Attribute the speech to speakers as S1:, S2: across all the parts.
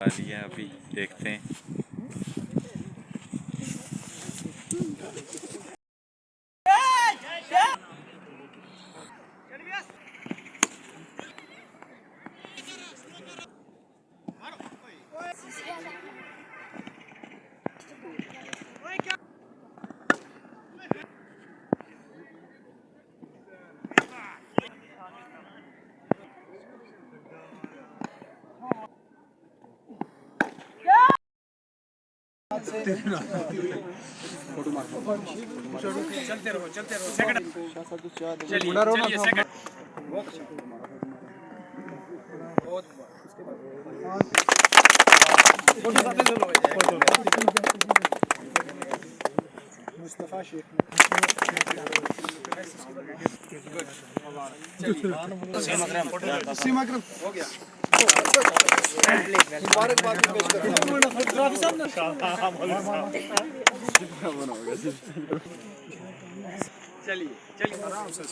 S1: वाली है, अभी देखते हैं।
S2: चलते रहो सेकंड चलिए सेकंड मुस्तफा शेख सीमा अकरम हो गया। मुबारकबाद पेश करो। चलिए आराम से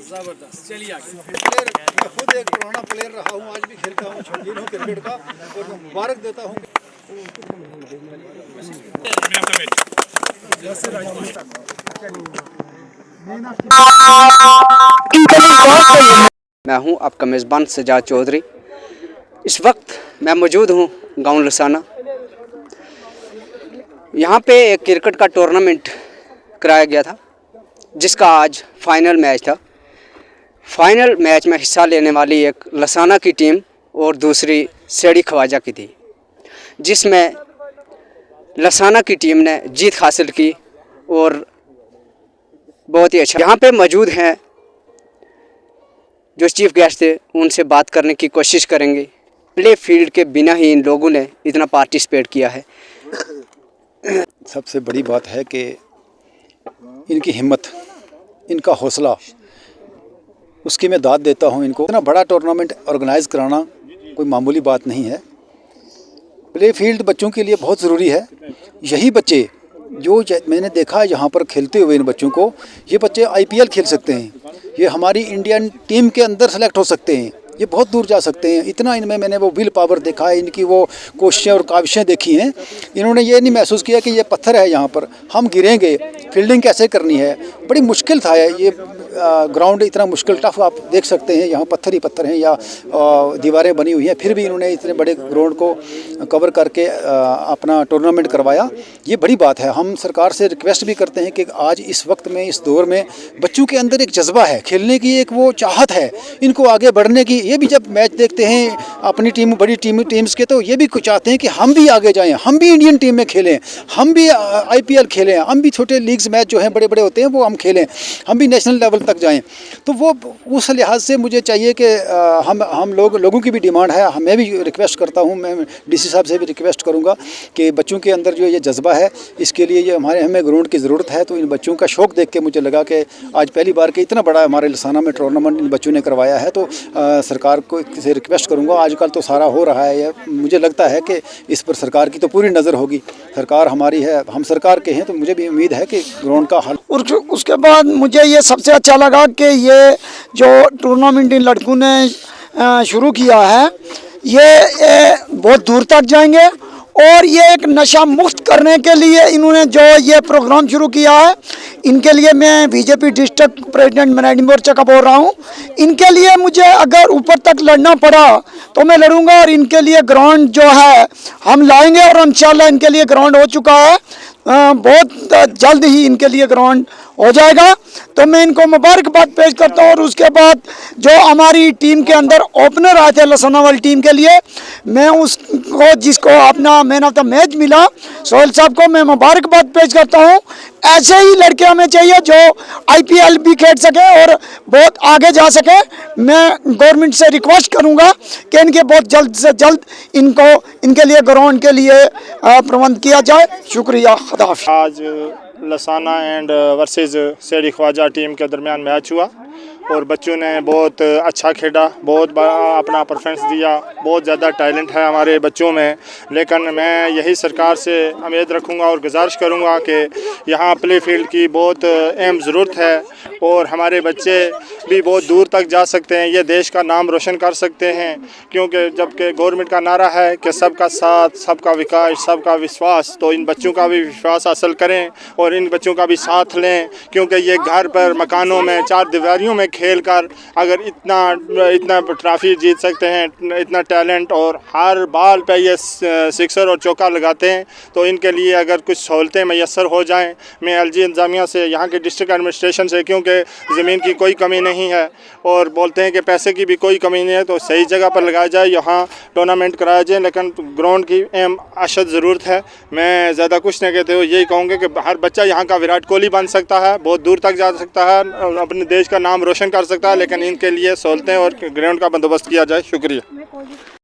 S2: जबरदस्त। चलिए आगे। मैं खुद एक पुराना प्लेयर रहा हूँ, आज भी खेलता हूँ, शौकीन हूँ क्रिकेट का, और मैं मुबारक देता हूँ।
S3: मैं हूं आपका मेज़बान सजाद चौधरी। इस वक्त मैं मौजूद हूं गांव लसाना। यहां पे एक क्रिकेट का टूर्नामेंट कराया गया था, जिसका आज फाइनल मैच था। फाइनल मैच में हिस्सा लेने वाली एक लसाना की टीम और दूसरी सेड़ी ख्वाजा की थी, जिसमें लसाना की टीम ने जीत हासिल की और बहुत ही अच्छा। यहाँ पे मौजूद हैं जो चीफ गेस्ट थे, उनसे बात करने की कोशिश करेंगे। प्ले फील्ड के बिना ही इन लोगों ने इतना पार्टिसिपेट किया है।
S4: सबसे बड़ी बात है कि इनकी हिम्मत, इनका हौसला, उसकी मैं दाद देता हूं इनको। इतना बड़ा टूर्नामेंट ऑर्गेनाइज़ कराना कोई मामूली बात नहीं है। प्ले फील्ड बच्चों के लिए बहुत ज़रूरी है। यही बच्चे जो मैंने देखा है यहाँ पर खेलते हुए, इन बच्चों को, ये बच्चे IPL खेल सकते हैं, ये हमारी इंडियन टीम के अंदर सेलेक्ट हो सकते हैं, ये बहुत दूर जा सकते हैं। इतना इनमें मैंने वो विल पावर देखा है, इनकी वो कोशिशें और काविशें देखी हैं। इन्होंने ये नहीं महसूस किया कि ये पत्थर है, यहाँ पर हम गिरेंगे, फील्डिंग कैसे करनी है। बड़ी मुश्किल था ये ग्राउंड, इतना मुश्किल टफ आप देख सकते हैं। यहाँ पत्थर ही पत्थर हैं या दीवारें बनी हुई हैं, फिर भी इन्होंने इतने बड़े ग्राउंड को कवर करके अपना टूर्नामेंट करवाया। ये बड़ी बात है। हम सरकार से रिक्वेस्ट भी करते हैं कि आज इस वक्त में, इस दौर में, बच्चों के अंदर एक जज्बा है, खेलने की एक वो चाहत है, इनको आगे बढ़ने की। ये भी जब मैच देखते हैं अपनी टीम, बड़ी टीम्स के, तो ये भी चाहते हैं कि हम भी आगे जाएं, हम भी इंडियन टीम में खेलें, हम भी IPL खेलें, हम भी छोटे लीग्स मैच जो हैं बड़े बड़े होते हैं वो हम खेलें, हम भी नेशनल लेवल तक जाएं। तो वो उस लिहाज से मुझे चाहिए कि हम लोगों की भी डिमांड है। मैं भी रिक्वेस्ट करता हूं, मैं DC साहब से भी रिक्वेस्ट करूंगा कि बच्चों के अंदर जो ये जज्बा है, इसके लिए ये हमें ग्राउंड की ज़रूरत है। तो इन बच्चों का शौक़ देख के मुझे लगा कि आज पहली बार के इतना बड़ा हमारे लसाना में टूर्नामेंट इन बच्चों ने करवाया है। तो सरकार को से रिक्वेस्ट करूँगा, आजकल तो सारा हो रहा है, मुझे लगता है कि इस पर सरकार की तो पूरी नज़र होगी। सरकार हमारी है, हम सरकार के हैं, तो मुझे भी उम्मीद है कि ग्राउंड का हल।
S5: उसके बाद मुझे ये सबसे अच्छा लगा कि ये जो टूर्नामेंट इन लड़कों ने शुरू किया है, ये बहुत दूर तक जाएंगे। और ये एक नशा मुक्त करने के लिए इन्होंने जो ये प्रोग्राम शुरू किया है, इनके लिए मैं BJP डिस्ट्रिक्ट प्रेसिडेंट मराठी मोर्चा का बोल रहा हूँ। इनके लिए मुझे अगर ऊपर तक लड़ना पड़ा तो मैं लड़ूंगा, और इनके लिए ग्राउंड जो है हम लाएंगे, और इंशाल्लाह इनके लिए ग्राउंड हो चुका है, बहुत जल्द ही इनके लिए ग्राउंड हो जाएगा। तो मैं इनको मुबारकबाद पेश करता हूँ। और उसके बाद जो हमारी टीम के अंदर ओपनर आए थे लसाना वाली टीम के लिए, मैं उसको, जिसको अपना मैन ऑफ द मैच मिला, सोहेल साहब को मैं मुबारकबाद पेश करता हूँ। ऐसे ही लड़के हमें चाहिए जो IPL भी खेल सके और बहुत आगे जा सके। मैं गवर्नमेंट से रिक्वेस्ट करूँगा कि इनके बहुत जल्द से जल्द इनके लिए ग्राउंड के लिए प्रबंध किया जाए। शुक्रिया, खुदा हाफिज़।
S6: आज लसाना एंड वर्सेस सेड़ी ख्वाजा टीम के दरमियान मैच हुआ और बच्चों ने बहुत अच्छा खेला, बहुत अपना परफॉर्मेंस दिया। बहुत ज़्यादा टैलेंट है हमारे बच्चों में, लेकिन मैं यही सरकार से उम्मीद रखूँगा और गुजारिश करूँगा कि यहाँ प्ले फील्ड की बहुत अहम ज़रूरत है और हमारे बच्चे भी बहुत दूर तक जा सकते हैं, ये देश का नाम रोशन कर सकते हैं। क्योंकि जबकि गवर्नमेंट का नारा है कि सबका साथ, सबका विकास, सबका विश्वास, तो इन बच्चों का भी विश्वास हासिल करें और इन बच्चों का भी साथ लें। क्योंकि ये घर पर मकानों में चार दीवारियों में खेल कर अगर इतना ट्रॉफी जीत सकते हैं, इतना टैलेंट, और हर बाल पे ये सिक्सर और चौका लगाते हैं, तो इनके लिए अगर कुछ सहूलतें मैसर हो जाएं। मैं LG इंतज़ामिया से, यहाँ के डिस्ट्रिक्ट एडमिनिस्ट्रेशन से, क्योंकि ज़मीन की कोई कमी नहीं है और बोलते हैं कि पैसे की भी कोई कमी नहीं है, तो सही जगह पर लगाया जाए, यहाँ टूर्नामेंट कराया जाए, लेकिन ग्राउंड की अहम अशद ज़रूरत है। मैं ज़्यादा कुछ नहीं कहते हुए यही कहूँगा कि हर बच्चा यहाँ का विराट कोहली बन सकता है, बहुत दूर तक जा सकता है, अपने देश का नाम रोशन कर सकता है, लेकिन इनके लिए सहूलतें और ग्राउंड का बंदोबस्त किया जाए। शुक्रिया।